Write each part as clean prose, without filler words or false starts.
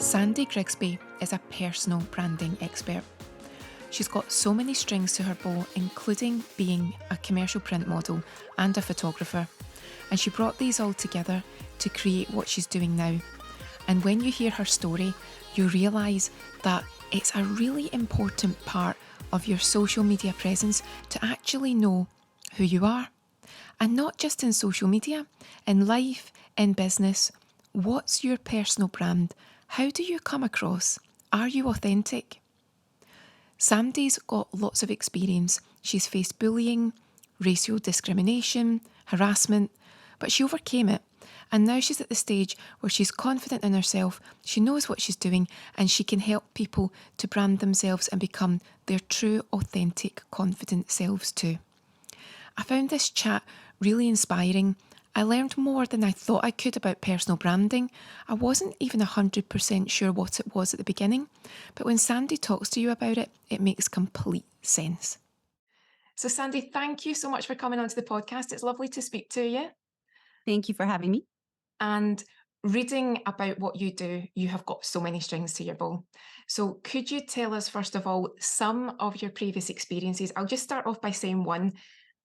Sandy Grigsby is a personal branding expert. She's got so many strings to her bow, including being a commercial print model and a photographer. And she brought these all together to create what she's doing now. And when you hear her story, you realise that it's a really important part of your social media presence to actually know who you are. And not just in social media, in life, in business. What's your personal brand? How do you come across? Are you authentic? Sandy's got lots of experience. She's faced bullying, racial discrimination, harassment, but she overcame it. And now she's at the stage where she's confident in herself, she knows what she's doing, and she can help people to brand themselves and become their true, authentic, confident selves too. I found this chat really inspiring. I learned more than I thought I could about personal branding. I wasn't even 100% sure what it was at the beginning, but when Sandy talks to you about it, it makes complete sense. So Sandy, thank you so much for coming onto the podcast. It's lovely to speak to you. Thank you for having me. And reading about what you do, you have got so many strings to your bow. So could you tell us, first of all, some of your previous experiences? I'll just start off by saying one,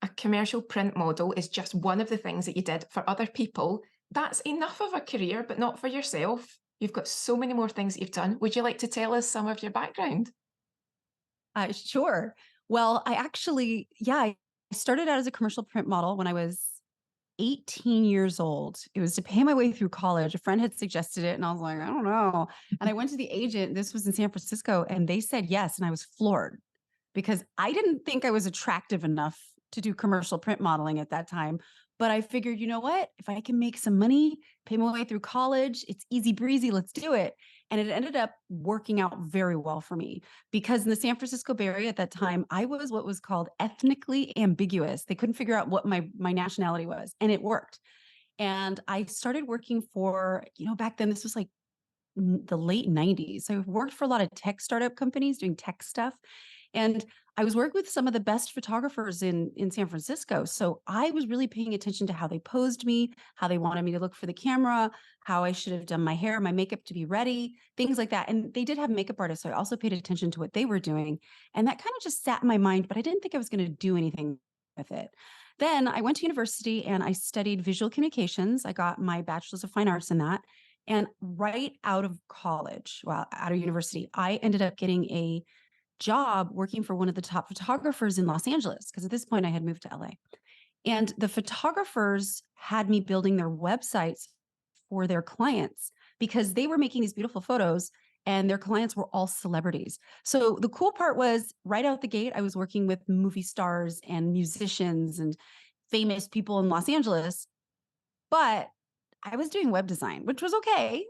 a commercial print model is just one of the things that you did for other people. That's enough of a career, but not for yourself. You've got so many more things that you've done. Would you like to tell us some of your background? Sure. Well, I started out as a commercial print model when I was 18 years old. It was to pay my way through college. A friend had suggested it, and I was like, I don't know. And I went to the agent. This was in San Francisco, and they said yes. And I was floored because I didn't think I was attractive enough to do commercial print modeling at that time. But I figured, you know what? If I can make some money, pay my way through college, it's easy breezy, let's do it. And it ended up working out very well for me because in the San Francisco Bay Area at that time, I was what was called ethnically ambiguous. They couldn't figure out what my nationality was, and it worked. And I started working for, back then this was like the late 90s. So I worked for a lot of tech startup companies doing tech stuff. And I was working with some of the best photographers in San Francisco. So I was really paying attention to how they posed me, how they wanted me to look for the camera, how I should have done my hair, my makeup to be ready, things like that. And they did have makeup artists. So I also paid attention to what they were doing. And that kind of just sat in my mind, but I didn't think I was going to do anything with it. Then I went to university and I studied visual communications. I got my bachelor's of fine arts in that. And right out of college, well, out of university, I ended up getting a job working for one of the top photographers in Los Angeles, because at this point I had moved to LA. And the photographers had me building their websites for their clients because they were making these beautiful photos and their clients were all celebrities. So the cool part was right out the gate, I was working with movie stars and musicians and famous people in Los Angeles, but I was doing web design, which was okay.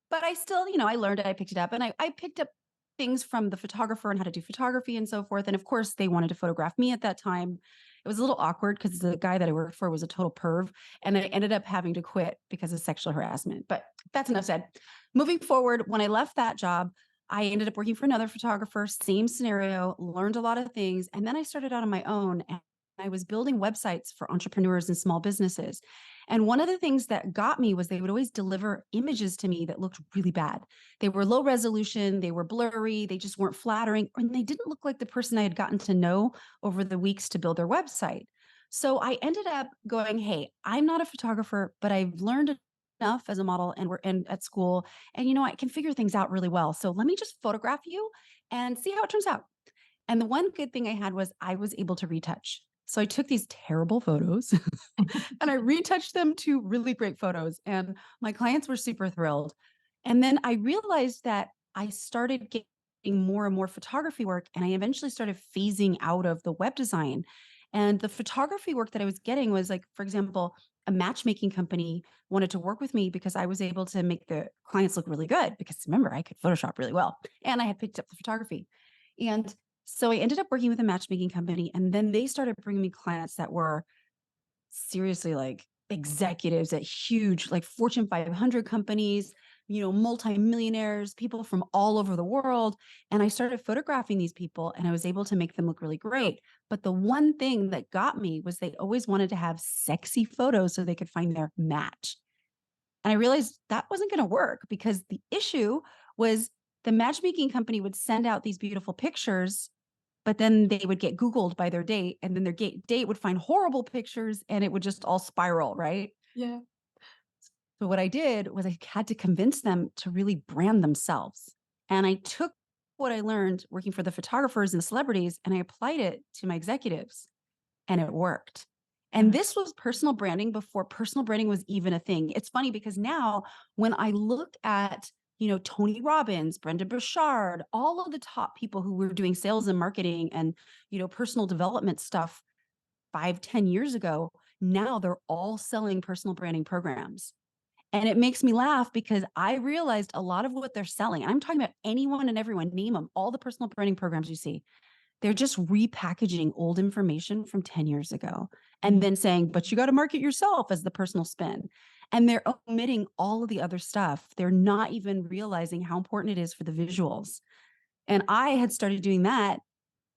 But I still, I learned it, I picked it up, and I picked up things from the photographer and how to do photography and so forth. And of course, they wanted to photograph me at that time. It was a little awkward because the guy that I worked for was a total perv. And I ended up having to quit because of sexual harassment. But that's enough said. Moving forward, when I left that job, I ended up working for another photographer, same scenario, learned a lot of things. And then I started out on my own and I was building websites for entrepreneurs and small businesses. And one of the things that got me was they would always deliver images to me that looked really bad. They were low resolution, they were blurry, they just weren't flattering, and they didn't look like the person I had gotten to know over the weeks to build their website. So I ended up going, hey, I'm not a photographer, but I've learned enough as a model and we're in at school. And I can figure things out really well. So let me just photograph you and see how it turns out. And the one good thing I had was I was able to retouch. So I took these terrible photos and I retouched them to really great photos. And my clients were super thrilled. And then I realized that I started getting more and more photography work. And I eventually started phasing out of the web design. And the photography work that I was getting was like, for example, a matchmaking company wanted to work with me because I was able to make the clients look really good. Because remember, I could Photoshop really well and I had picked up the photography. And so I ended up working with a matchmaking company. And then they started bringing me clients that were seriously like executives at huge, like Fortune 500 companies, multimillionaires, people from all over the world. And I started photographing these people and I was able to make them look really great. But the one thing that got me was they always wanted to have sexy photos so they could find their match. And I realized that wasn't going to work because the issue was the matchmaking company would send out these beautiful pictures, but then they would get Googled by their date, and then their date would find horrible pictures and it would just all spiral, right? Yeah. So what I did was I had to convince them to really brand themselves. And I took what I learned working for the photographers and the celebrities and I applied it to my executives and it worked. And Mhm. this was personal branding before personal branding was even a thing. It's funny because now when I look at, Tony Robbins, Brendon Burchard, all of the top people who were doing sales and marketing and, personal development stuff 5, 10 years ago, now they're all selling personal branding programs. And it makes me laugh because I realized a lot of what they're selling, and I'm talking about anyone and everyone, name them, all the personal branding programs you see, they're just repackaging old information from 10 years ago and then saying, but you got to market yourself as the personal spin. And they're omitting all of the other stuff. They're not even realizing how important it is for the visuals. And I had started doing that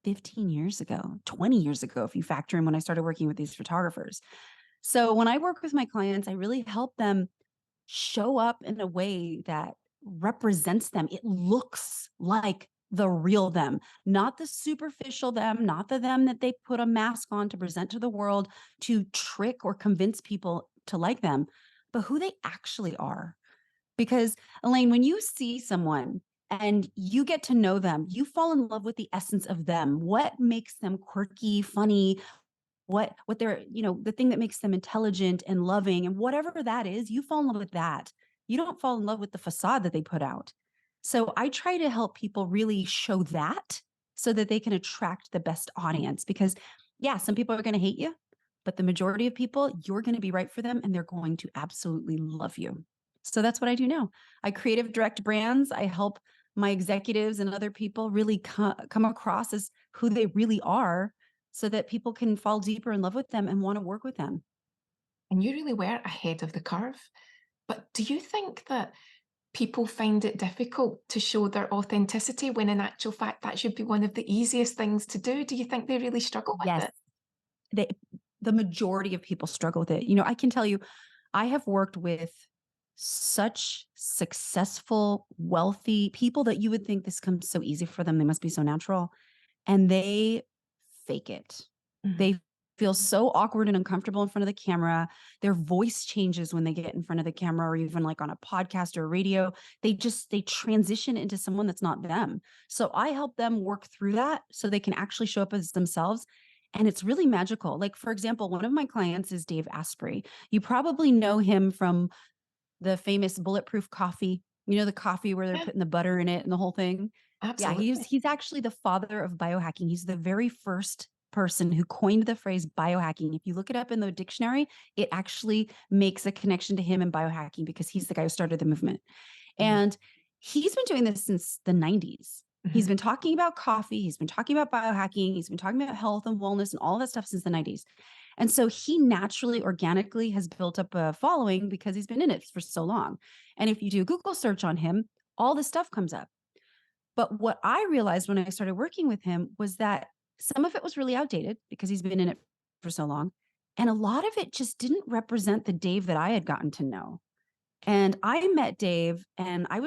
15 years ago, 20 years ago, if you factor in when I started working with these photographers. So when I work with my clients, I really help them show up in a way that represents them. It looks like the real them, not the superficial them, not the them that they put a mask on to present to the world to trick or convince people to like them, but who they actually are. Because Elaine, when you see someone and you get to know them, you fall in love with the essence of them. What makes them quirky, funny, what they're, the thing that makes them intelligent and loving and whatever that is, you fall in love with that. You don't fall in love with the facade that they put out. So I try to help people really show that so that they can attract the best audience because yeah, some people are going to hate you, but the majority of people, you're going to be right for them and they're going to absolutely love you. So that's what I do now. I creative direct brands. I help my executives and other people really come across as who they really are so that people can fall deeper in love with them and want to work with them. And you really were ahead of the curve. But do you think that people find it difficult to show their authenticity when in actual fact that should be one of the easiest things to do? Do you think they really struggle with Yes, it? they, the majority of people struggle with it. I can tell you, I have worked with such successful, wealthy people that you would think this comes so easy for them. They must be so natural. And they fake it. Mhm. They feel so awkward and uncomfortable in front of the camera. Their voice changes when they get in front of the camera or even like on a podcast or radio. They transition into someone that's not them. So I help them work through that so they can actually show up as themselves. And it's really magical. Like, for example, one of my clients is Dave Asprey. You probably know him from the famous bulletproof coffee, the coffee where they're Yeah, putting the butter in it and the whole thing. Yeah, he's absolutely. he's actually the father of biohacking. He's the very first person who coined the phrase biohacking. If you look it up in the dictionary, it actually makes a connection to him and biohacking because he's the guy who started the movement. Mm. And he's been doing this since the 90s. He's Mhm. been talking about coffee, he's been talking about biohacking, he's been talking about health and wellness and all that stuff since the 90s. And so he naturally, organically has built up a following because he's been in it for so long. And if you do a Google search on him, all this stuff comes up. But what I realized when I started working with him was that some of it was really outdated because he's been in it for so long. And a lot of it just didn't represent the Dave that I had gotten to know. And I met Dave and I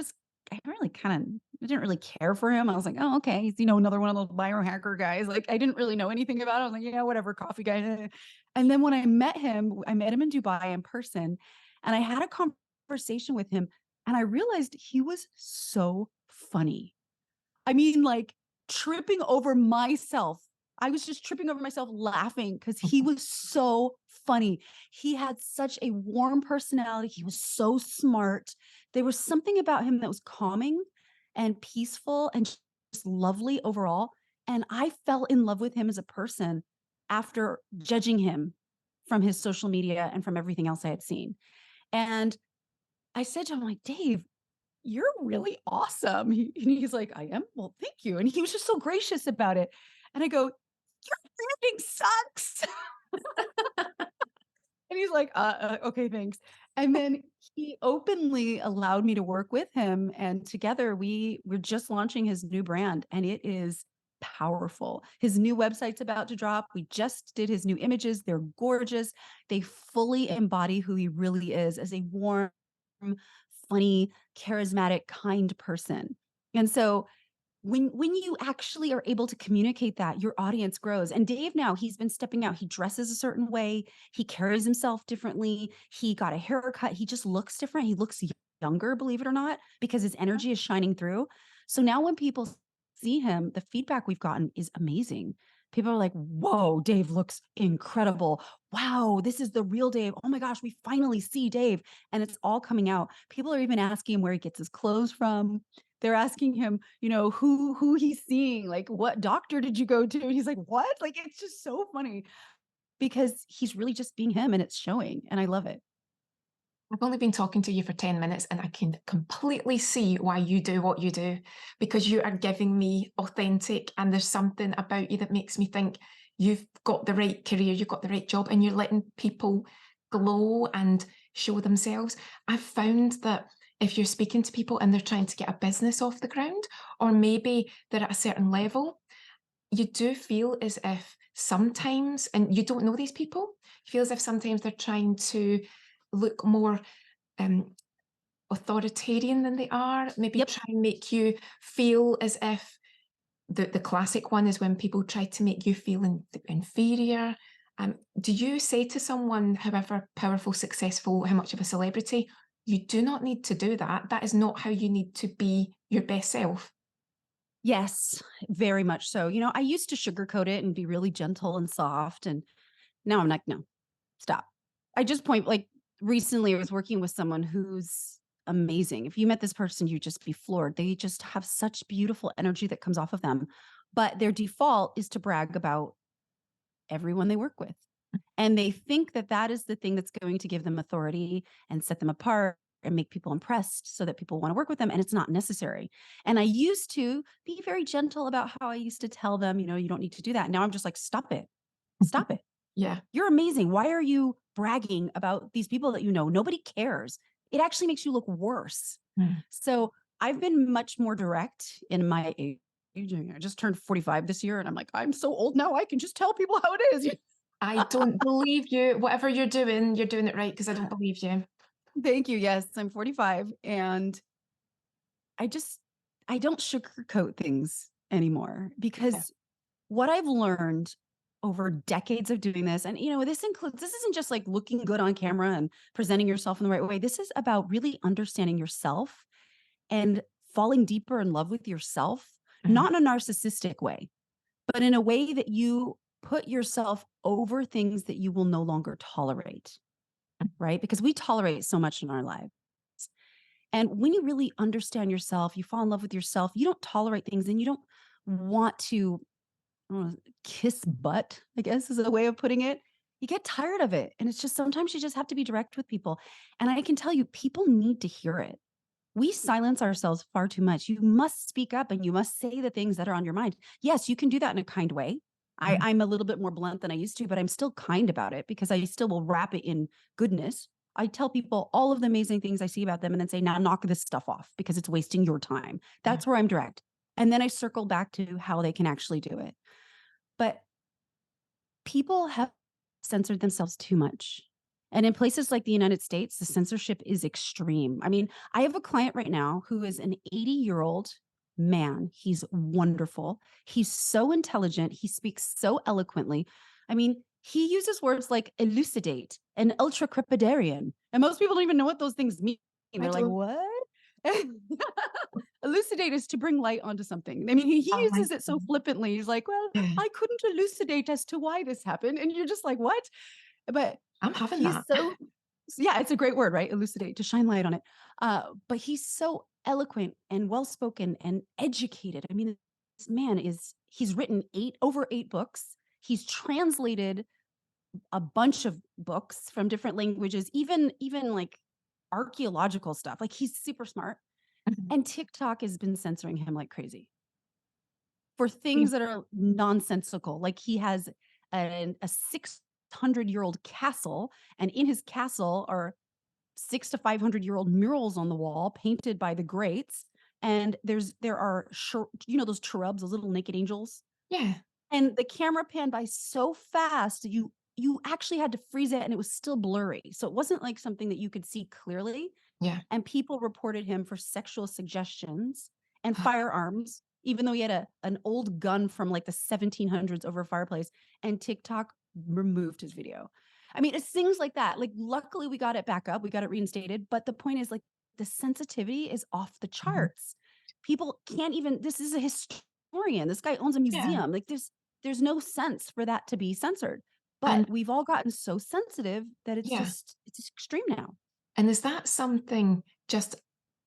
really I didn't really care for him. I was like, oh, okay. He's, another one of those biohacker guys. Like I didn't really know anything about it. I was like, yeah, whatever, coffee guy. And then when I met him in Dubai in person and I had a conversation with him and I realized he was so funny. I mean, like tripping over myself. I was just tripping over myself laughing because he was so funny. He had such a warm personality. He was so smart. There was something about him that was calming and peaceful and just lovely overall. And I fell in love with him as a person after judging him from his social media and from everything else I had seen. And I said to him, like, Dave, you're really awesome. And he's like, I am. Well, thank you. And he was just so gracious about it. And I go, your branding sucks. And he's like, okay, thanks. And then he openly allowed me to work with him. And together we're just launching his new brand and it is powerful. His new website's about to drop. We just did his new images. They're gorgeous. They fully embody who he really is as a warm, funny, charismatic, kind person. And so when you actually are able to communicate that, your audience grows. And Dave now, he's been stepping out. He dresses a certain way. He carries himself differently. He got a haircut. He just looks different. He looks younger, believe it or not, because his energy is shining through. So now when people see him, the feedback we've gotten is amazing. People are like, whoa, Dave looks incredible. Wow, this is the real Dave. Oh my gosh, we finally see Dave. And it's all coming out. People are even asking him where he gets his clothes from. They're asking him, who he's seeing, like, what doctor did you go to? And he's like, what? Like, it's just so funny because he's really just being him and it's showing. And I love it. I've only been talking to you for 10 minutes and I can completely see why you do what you do, because you are giving me authentic, and there's something about you that makes me think you've got the right career, you've got the right job, and you're letting people glow and show themselves. I've found that if you're speaking to people and they're trying to get a business off the ground, or maybe they're at a certain level, you do feel as if sometimes, and you don't know these people, you feel as if sometimes they're trying to look more um, authoritarian than they are, maybe Yep. try and make you feel as if the classic one is when people try to make you feel inferior. Do you say to someone, however powerful, successful, how much of a celebrity, you do not need to do that. That is not how you need to be your best self. Yes, very much so. I used to sugarcoat it and be really gentle and soft. And now I'm like, no, stop. I just point, like, recently I was working with someone who's amazing. If you met this person, you'd just be floored. They just have such beautiful energy that comes off of them. But their default is to brag about everyone they work with. And they think that that is the thing that's going to give them authority and set them apart and make people impressed so that people want to work with them. And it's not necessary. And I used to be very gentle about how I used to tell them, you don't need to do that. Now I'm just like, stop it. Stop it. Yeah. You're amazing. Why are you bragging about these people that you know? Nobody cares. It actually makes you look worse. Mm. So I've been much more direct in my aging. I just turned 45 this year, and I'm like, I'm so old now. I can just tell people how it is. I don't believe you. Whatever you're doing it right, because I don't believe you. Thank you. Yes, I'm 45, and I don't sugarcoat things anymore Yeah. because what I've learned over decades of doing this, and this isn't just like looking good on camera and presenting yourself in the right way. This is about really understanding yourself and falling deeper in love with yourself, Mhm. not in a narcissistic way, but in a way that you put yourself over things that you will no longer tolerate, right? Because we tolerate so much in our lives. And when you really understand yourself, you fall in love with yourself, you don't tolerate things and you don't want to kiss butt, I guess is a way of putting it. You get tired of it. And it's just sometimes you just have to be direct with people. And I can tell you, people need to hear it. We silence ourselves far too much. You must speak up and you must say the things that are on your mind. Yes, you can do that in a kind way. Mhm. I'm a little bit more blunt than I used to, but I'm still kind about it because I still will wrap it in goodness. I tell people all of the amazing things I see about them and then say, now knock this stuff off because it's wasting your time. Yeah. That's where I'm direct. And then I circle back to how they can actually do it. But people have censored themselves too much. And in places like the United States, the censorship is extreme. I mean, I have a client right now who is an 80-year-old man. He's wonderful. He's so intelligent. He speaks so eloquently. I mean, he uses words like elucidate and ultracrepidarian. And most people don't even know what those things mean. I They're like, don't. what? Elucidate is to bring light onto something. I mean, he I like uses it so flippantly. He's like, well, Yeah. I couldn't elucidate as to why this happened. And you're just like, what? But I'm having he's that. yeah, it's a great word, right? Elucidate, to shine light on it. But he's so eloquent and well spoken and educated. I mean, this man he's written over eight books. He's translated a bunch of books from different languages, even like archaeological stuff. Like, he's super smart. Mhm. And TikTok has been censoring him like crazy for Mm. things that are nonsensical. Like, he has a 600-year-old castle, and in his castle are 600 to 500-year-old murals on the wall painted by the greats. And there are those cherubs, those little naked angels. Yeah. And the camera panned by so fast, you actually had to freeze it and it was still blurry. So it wasn't like something that you could see clearly. Yeah. And people reported him for sexual suggestions and firearms, even though he had an old gun from like the 1700s over a fireplace, and TikTok removed his video. I mean, it's things like that. Like, luckily we got it back up, we got it reinstated. But the point is, like, the sensitivity is off the Mhm. charts. People can't even, this is a historian. This guy owns a Yeah. museum. Like, there's no sense for that to be censored. But And we've all gotten so sensitive that yeah. it's extreme now. And is that something, just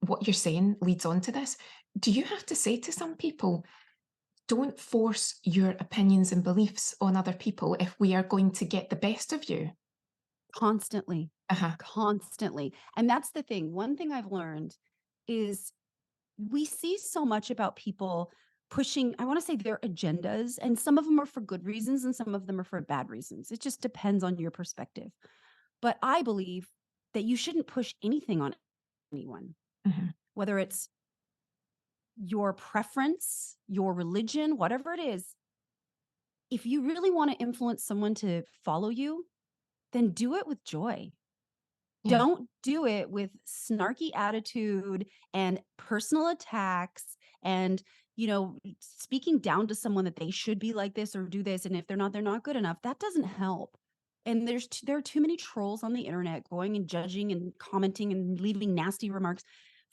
what you're saying leads on to this? Do you have to say to some people, don't force your opinions and beliefs on other people if we are going to get the best of you? Constantly, Uh-huh. constantly. And that's the thing. One thing I've learned is we see so much about people pushing, I want to say, their agendas, and some of them are for good reasons and some of them are for bad reasons. It just depends on your perspective. But I believe that you shouldn't push anything on anyone, Mhm. whether it's your preference, your religion, whatever it is. If you really want to influence someone to follow you, then do it with joy. Yeah. Don't do it with snarky attitude and personal attacks and, speaking down to someone that they should be like this or do this. And if they're not good enough. That doesn't help. And there are too many trolls on the internet going and judging and commenting and leaving nasty remarks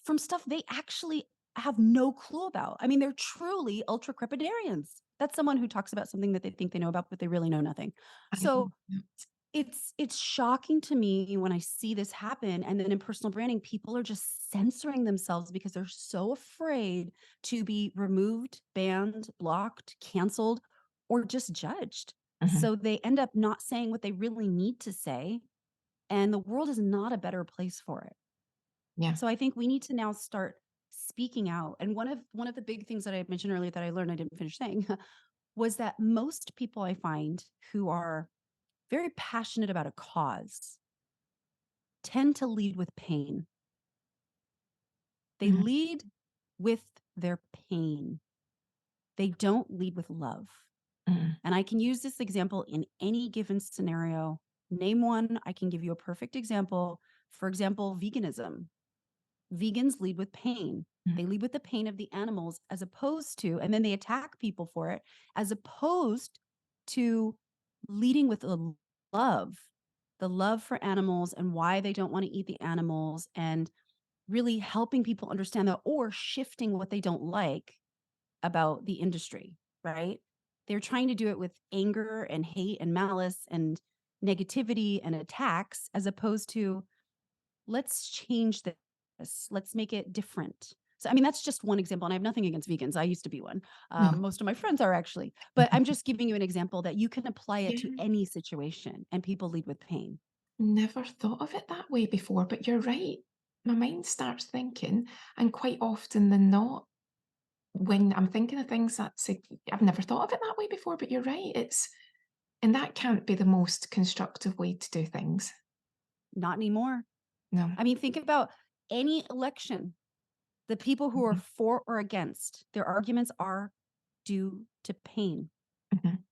from stuff they actually have no clue about. I mean, they're truly ultra crepidarians. That's someone who talks about something that they think they know about, but they really know nothing. I So know. it's shocking to me when I see this happen. And then in personal branding, people are just censoring themselves because they're so afraid to be removed, banned, blocked, canceled, or just judged. Mhm. So they end up not saying what they really need to say. And the world is not a better place for it. Yeah. So I think we need to now start speaking out. And one of the big things that I mentioned earlier that I learned, I didn't finish saying, was that most people I find who are very passionate about a cause tend to lead with pain. They Mhm. lead with their pain. They don't lead with love. Mhm. And I can use this example in any given scenario. Name one, I can give you a perfect example. For example, veganism. Vegans lead with pain. Mhm. They lead with the pain of the animals as opposed to, and then they attack people for it, as opposed to leading with the love for animals and why they don't want to eat the animals, and really helping people understand that, or shifting what they don't like about the industry, right? They're trying to do it with anger and hate and malice and negativity and attacks, as opposed to, let's change this. Let's make it different. So, I mean, that's just one example. And I have nothing against vegans. I used to be one. No. Most of my friends are actually. But Mhm. I'm just giving you an example that you can apply it to Yeah. any situation and people lead with pain. Never thought of it that way before, but you're right. My mind starts thinking, and quite often than not, when I'm thinking of things that say, I've never thought of it that way before, but you're right. And that can't be the most constructive way to do things. Not anymore. No. I mean, think about any election. The people who are Mhm. for or against, their arguments are due to pain, Mhm.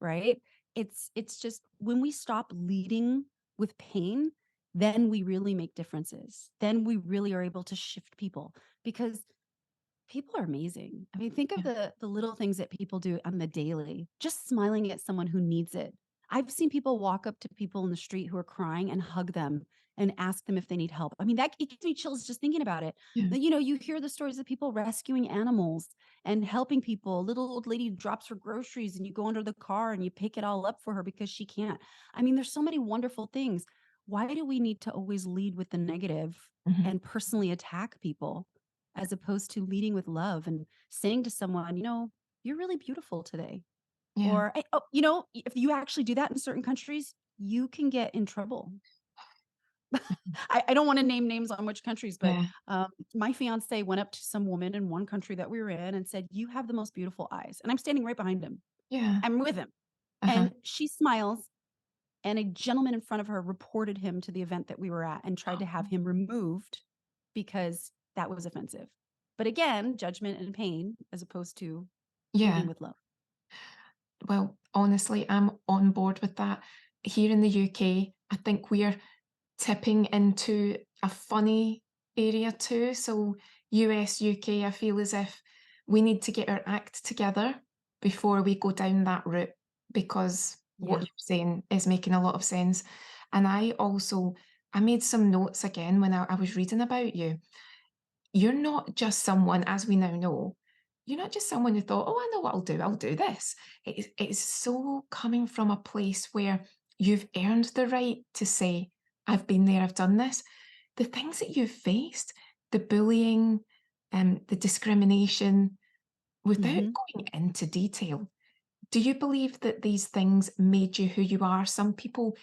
right? It's just when we stop leading with pain, then we really make differences. Then we really are able to shift people, because people are amazing. I mean, think of Yeah. the little things that people do on the daily, just smiling at someone who needs it. I've seen people walk up to people in the street who are crying and hug them and ask them if they need help. I mean, that it gives me chills just thinking about it. Yeah. You hear the stories of people rescuing animals and helping people. A little old lady drops her groceries and you go under the car and you pick it all up for her because she can't. I mean, there's so many wonderful things. Why do we need to always lead with the negative Mhm. and personally attack people, as opposed to leading with love and saying to someone, you're really beautiful today? Yeah. Or, if you actually do that in certain countries, you can get in trouble. I don't want to name names on which countries, but Yeah. my fiance went up to some woman in one country that we were in and said, "You have the most beautiful eyes." And I'm standing right behind him. Yeah. I'm with him. Uh-huh. And she smiles. And a gentleman in front of her reported him to the event that we were at and tried to have him removed because that was offensive. But again, judgment and pain as opposed to leading Yeah. with love. Well, honestly, I'm on board with that. here in the UK, I think we're tipping into a funny area too. So US, UK, I feel as if we need to get our act together before we go down that route because what Yeah. you're saying is making a lot of sense. And I made some notes again when I was reading about you. You're not just someone, as we now know, you're not just someone who thought, "Oh, I know what I'll do this." It's so coming from a place where you've earned the right to say, "I've been there, I've done this." The things that you've faced, the bullying, the discrimination, without Mhm. going into detail, do you believe that these things made you who you are? Some people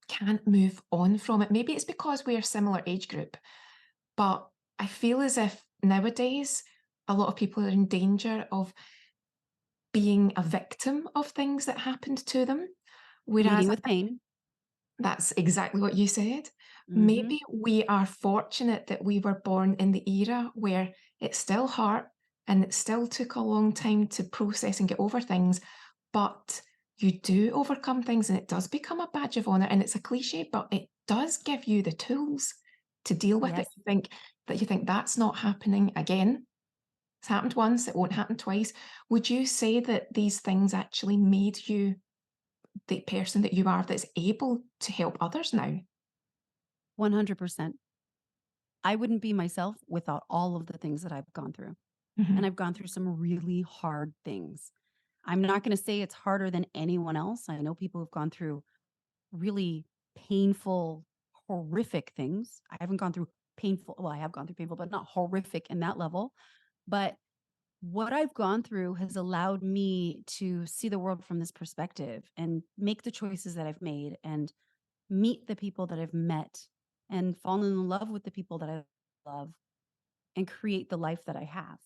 can't move on from it. Maybe it's because we're a similar age group, but I feel as if nowadays a lot of people are in danger of being a victim of things that happened to them. Whereas Leading with pain. that's exactly what you said. Mhm. Maybe we are fortunate that we were born in the era where it still hurt and it still took a long time to process and get over things, but you do overcome things and it does become a badge of honor. And it's a cliche, but it does give you the tools to deal with it. Yes. You think that's not happening again. It's happened once, it won't happen twice. Would you say that these things actually made you the person that you are that's able to help others now? 100%. I wouldn't be myself without all of the things that I've gone through. And Mhm. I've gone through some really hard things. I'm not going to say it's harder than anyone else. I know people who've gone through really painful, horrific things. I haven't gone through painful, well, I have gone through painful, but not horrific in that level. But what I've gone through has allowed me to see the world from this perspective and make the choices that I've made and meet the people that I've met and fall in love with the people that I love and create the life that I have.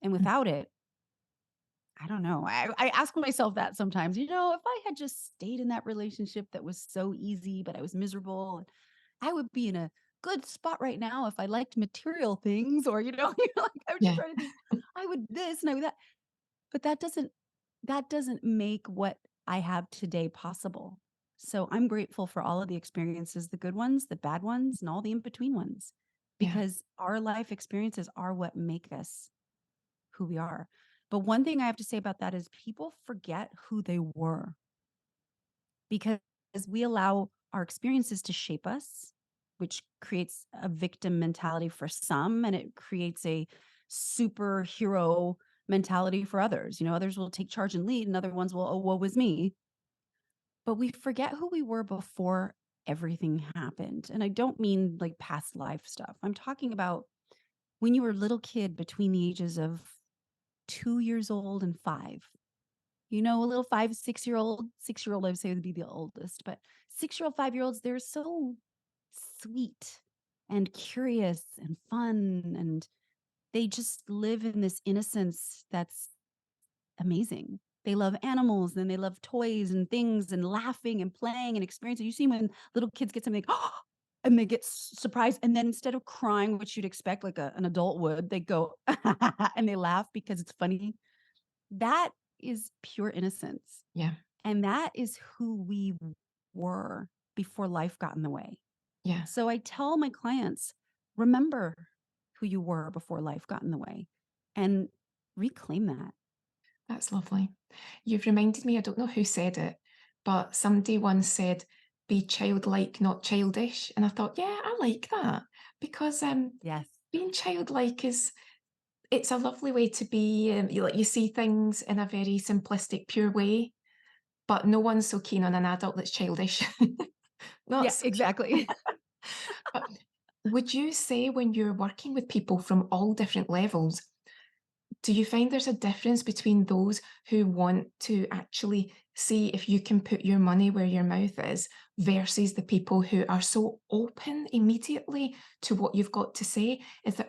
And Mm, without it, I don't know. I ask myself that sometimes, if I had just stayed in that relationship that was so easy, but I was miserable, I would be in a good spot right now if I liked material things or, like I would just yeah, try to think I would this and I would that. But that doesn't make what I have today possible. So I'm grateful for all of the experiences, the good ones, the bad ones, and all the in-between ones, yeah, because our life experiences are what make us who we are. But one thing I have to say about that is people forget who they were because we allow our experiences to shape us, which creates a victim mentality for some, and it creates a superhero mentality for others. Others will take charge and lead, and other ones will, oh, woe was me. But we forget who we were before everything happened. And I don't mean like past life stuff. I'm talking about when you were a little kid between the ages of 2 years old and five. A little 5, 6-year old, 6-year old, I would say would be the oldest, but 6-year old, 5-year olds, they're so sweet and curious and fun. And they just live in this innocence that's amazing. They love animals and they love toys and things and laughing and playing and experiencing. You see when little kids get something, oh, and they get surprised. And then instead of crying, which you'd expect like an adult would, they go and they laugh because it's funny. That is pure innocence. yeah, And that is who we were before life got in the way. yeah. So I tell my clients, remember who you were before life got in the way and reclaim that. That's lovely. You've reminded me, I don't know who said it, but somebody once said, "Be childlike, not childish." And I thought, yeah, I like that because Yes. being childlike is it's a lovely way to be. You see things in a very simplistic, pure way, but no one's so keen on an adult that's childish. Not Yeah, so exactly. But would you say when you're working with people from all different levels, do you find there's a difference between those who want to actually see if you can put your money where your mouth is versus the people who are so open immediately to what you've got to say?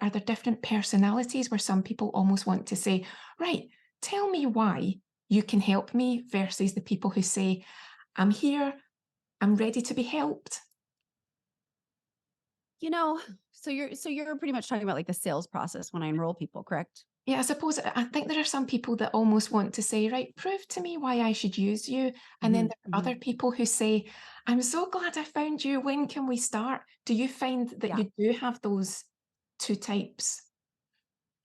Are there different personalities where some people almost want to say, right, tell me why you can help me versus the people who say, I'm here, I'm ready to be helped? You know, so you're pretty much talking about like the sales process when I enroll people, correct? Yeah, I suppose I think there are some people that almost want to say, "Right, prove to me why I should use you." And then Mhm, there are other mhm. people who say, "I'm so glad I found you. When can we start?" Do you find that Yeah. you do have those 2 types?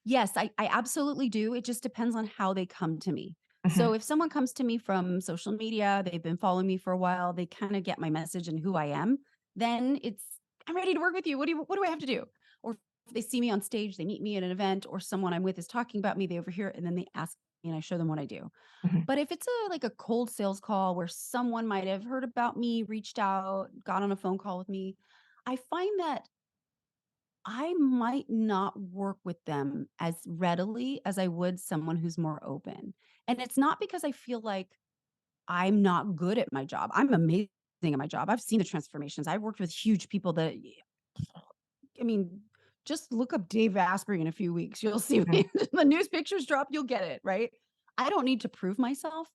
Yes, I absolutely do. It just depends on how they come to me. So Mhm, if someone comes to me from social media, they've been following me for a while, they kind of get my message and who I am, then it's I'm ready to work with you. What do I have to do? Or if they see me on stage, they meet me at an event or someone I'm with is talking about me, they overhear it and then they ask me and I show them what I do. mhm. But if it's a cold sales call where someone might have heard about me, reached out, got on a phone call with me, I find that I might not work with them as readily as I would someone who's more open. And it's not because I feel like I'm not good at my job. I'm amazing at my job. I've seen the transformations. I've worked with huge people that, I mean, just look up Dave Asprey in a few weeks. You'll see Mhm, the news pictures drop, you'll get it, right? I don't need to prove myself,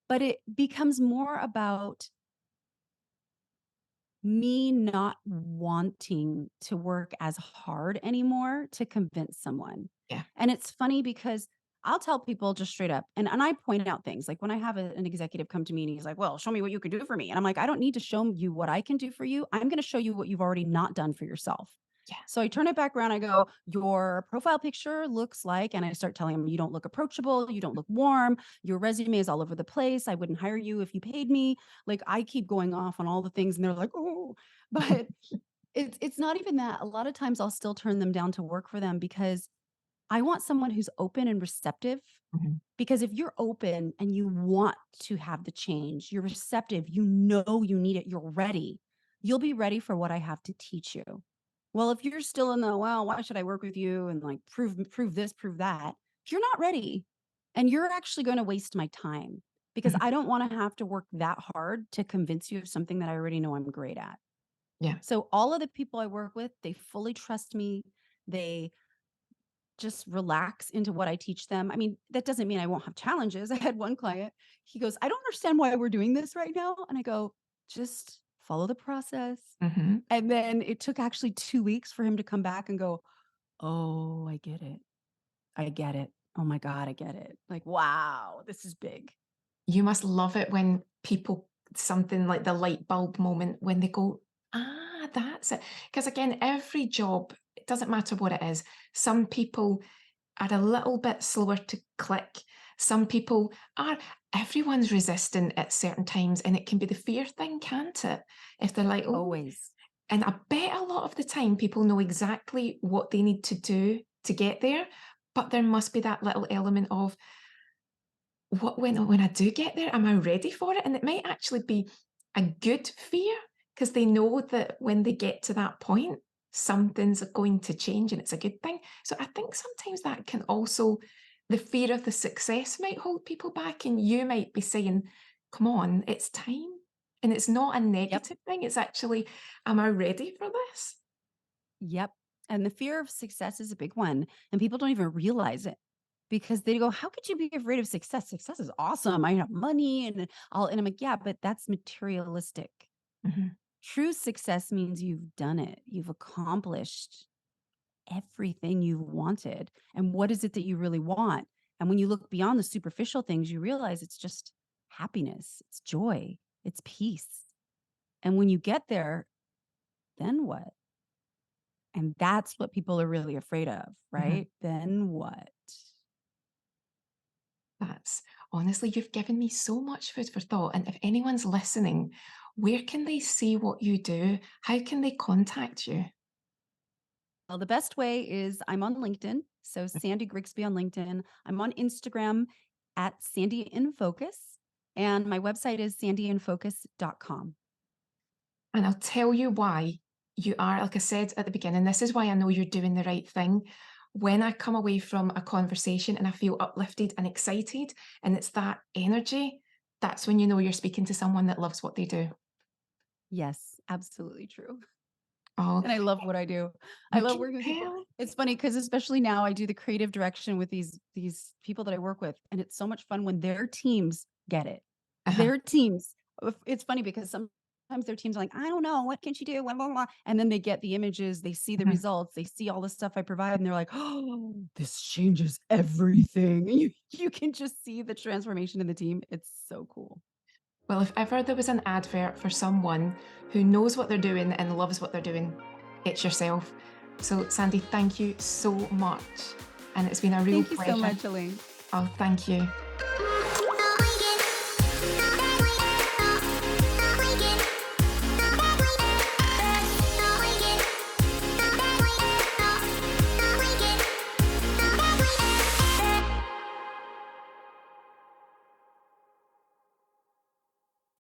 but it becomes more about me not wanting to work as hard anymore to convince someone. yeah, And it's funny because I'll tell people just straight up, and I point out things like when I have an executive come to me and he's like, "Well, show me what you can do for me." And I'm like, "I don't need to show you what I can do for you. I'm going to show you what you've already not done for yourself." yeah. So I turn it back around. I go, "Your profile picture looks like," and I start telling him, "You don't look approachable. You don't look warm. Your resume is all over the place. I wouldn't hire you if you paid me." Like I keep going off on all the things and they're like, "Oh," but it's not even that. A lot of times I'll still turn them down to work for them because I want someone who's open and receptive. Mhm, Because if you're open and you want to have the change, you're receptive, you know you need it, you're ready. You'll be ready for what I have to teach you. Well, if you're still in the, well, why should I work with you and like prove this, prove that, you're not ready. And you're actually going to waste my time because mhm. I don't want to have to work that hard to convince you of something that I already know I'm great at. Yeah. So all of the people I work with, they fully trust me. They just relax into what I teach them. I mean, that doesn't mean I won't have challenges. I had one client, he goes, "I don't understand why we're doing this right now." And I go, "Just follow the process." Mhm. And then it took actually 2 weeks for him to come back and go, "Oh, I get it. I get it. Oh my God, I get it." Like, wow, this is big. You must love it when people something like the light bulb moment when they go, "Ah, that's it." Because again, every job, it doesn't matter what it is, some people are a little bit slower to click. Some people are everyone's resistant at certain times, and it can be the fear thing, can't it? If they're like, "Oh," Always. and I bet a lot of the time people know exactly what they need to do to get there, but there must be that little element of, what when I do get there, am I ready for it? And it might actually be a good fear because they know that when they get to that point, something's going to change and it's a good thing. So I think sometimes that can also the fear of the success might hold people back, and you might be saying, "Come on, it's time." And it's not a Yep. negative thing. It's actually, "Am I ready for this?" Yep. And the fear of success is a big one. And people don't even realize it because they go, "How could you be afraid of success? Success is awesome. I have money and all." And I'm like, "Yeah, but that's materialistic. Mhm, True success means you've done it. You've accomplished everything you wanted. And what is it that you really want?" And when you look beyond the superficial things, you realize it's just happiness, it's joy, it's peace. And when you get there, then what? And that's what people are really afraid of, mhm. right? Then what? That's honestly, you've given me so much food for thought. And if anyone's listening, where can they see what you do? How can they contact you? Well, the best way is I'm on LinkedIn. So Sandy Grigsby on LinkedIn. I'm on Instagram at Sandy in Focus. And my website is sandyinfocus.com. And I'll tell you why you are, like I said at the beginning, this is why I know you're doing the right thing. When I come away from a conversation and I feel uplifted and excited, and it's that energy, that's when you know you're speaking to someone that loves what they do. Yes, absolutely true. Oh, And I love what I do. I you love can working with people. tell. It's funny because especially now I do the creative direction with these people that I work with, and it's so much fun when their teams get it. Uh-huh. Their teams. It's funny because some their teams are like, I don't know, what can she do? Blah, blah, blah. And then they get the images, they see the Mhm. results, they see all the stuff I provide, and they're like, oh, this changes everything. And you can just see the transformation in the team. It's so cool. Well, if ever there was an advert for someone who knows what they're doing and loves what they're doing, it's yourself. So, Sandy, thank you so much. And it's been a real Thank you so pleasure. much, Elaine. Oh, thank you.